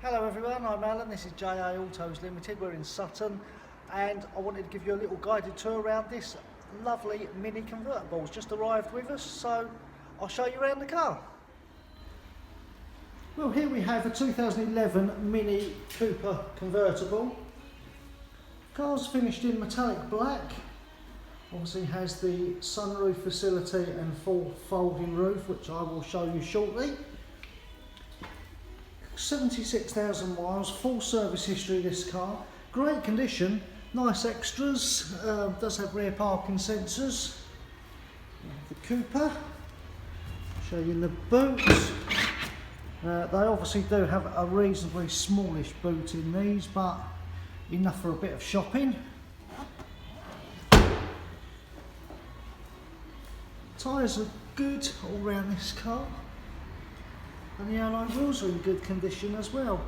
Hello everyone, I'm Alan, this is JA Autos Limited, we're in Sutton and I wanted to give you a little guided tour around this lovely Mini convertible. It's just arrived with us, so I'll show you around the car. Well, here we have a 2011 Mini Cooper convertible. Car's finished in metallic black, obviously has the sunroof facility and full folding roof, which I will show you shortly. 76,000 miles, full service history this car, great condition, nice extras, does have rear parking sensors. The Cooper, show you the boot. They obviously do have a reasonably smallish boot in these, but enough for a bit of shopping. Tyres are good all round this car. And the alloy wheels are in good condition as well.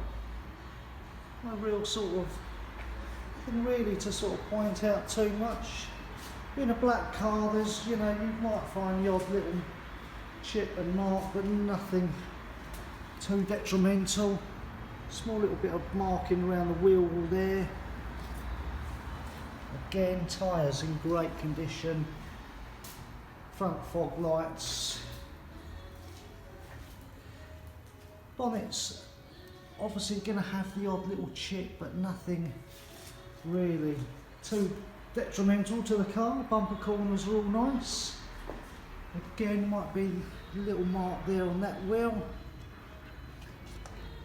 No real sort of thing really to sort of point out too much. In a black car, there's, you might find the odd little chip and mark, but nothing too detrimental. Small little bit of marking around the wheel there. Again, tyres in great condition. Front fog lights. Bonnet's obviously going to have the odd little chip, but nothing really too detrimental to the car. Bumper corners are all nice. Again, might be a little mark there on that wheel.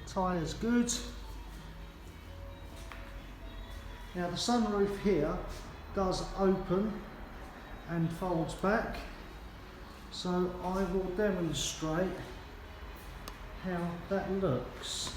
Tyres good. Now the sunroof here does open and folds back, so I will demonstrate how that looks.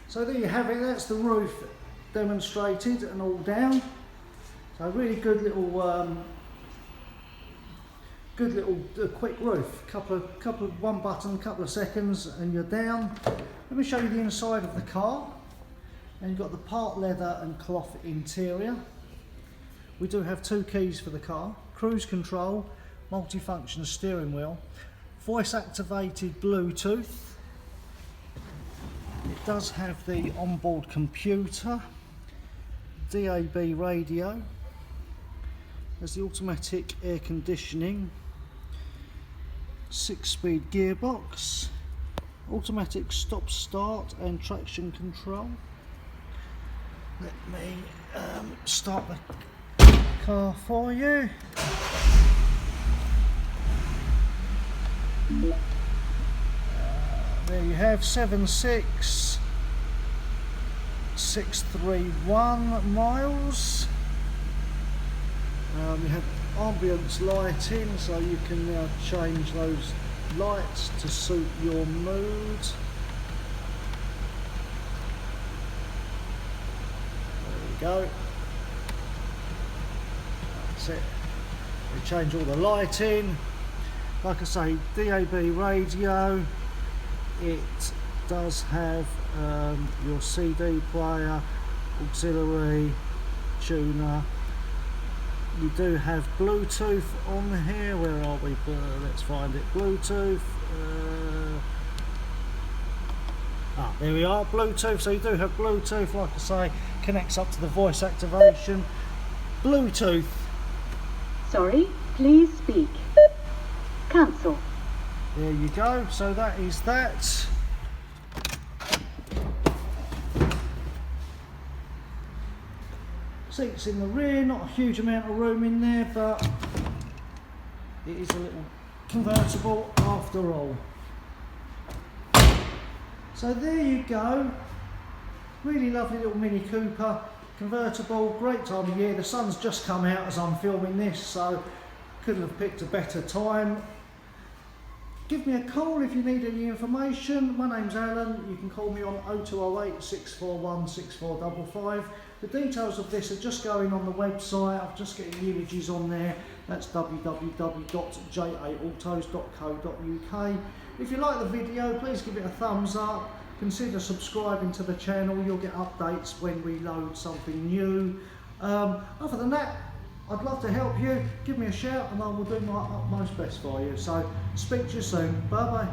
So there you have it, that's the roof demonstrated and all down. So really good little quick roof. One button, couple of seconds and you're down. Let me show you the inside of the car. And you've got the part leather and cloth interior. We do have two keys for the car, cruise control, multifunction steering wheel, voice activated Bluetooth. It does have the onboard computer, DAB radio, there's the automatic air conditioning, 6-speed gearbox, automatic stop start and traction control. Let me start the car for you. There you have 76,631 miles. You have ambience lighting, so you can now change those lights to suit your mood. There we go. That's it. We change all the lighting. Like I say, DAB radio. It does have your CD player, auxiliary, tuner. You do have Bluetooth on here. Where are we? Let's find it. Bluetooth. There we are. Bluetooth. So you do have Bluetooth. Like I say, connects up to the voice activation. Bluetooth. Sorry, please speak. Cancel. There you go, so that is that. Seats in the rear, not a huge amount of room in there, but it is a little convertible after all. So there you go, really lovely little Mini Cooper convertible, great time of year. The sun's just come out as I'm filming this, so couldn't have picked a better time. Give me a call if you need any information. My name's Alan. You can call me on 0208 641 6455. The details of this are just going on the website. I'm just getting the images on there. That's www.jaautos.co.uk. If you like the video, please give it a thumbs up. Consider subscribing to the channel. You'll get updates when we load something new. Other than that, I'd love to help you. Give me a shout and I will do my utmost best for you. So speak to you soon. Bye bye.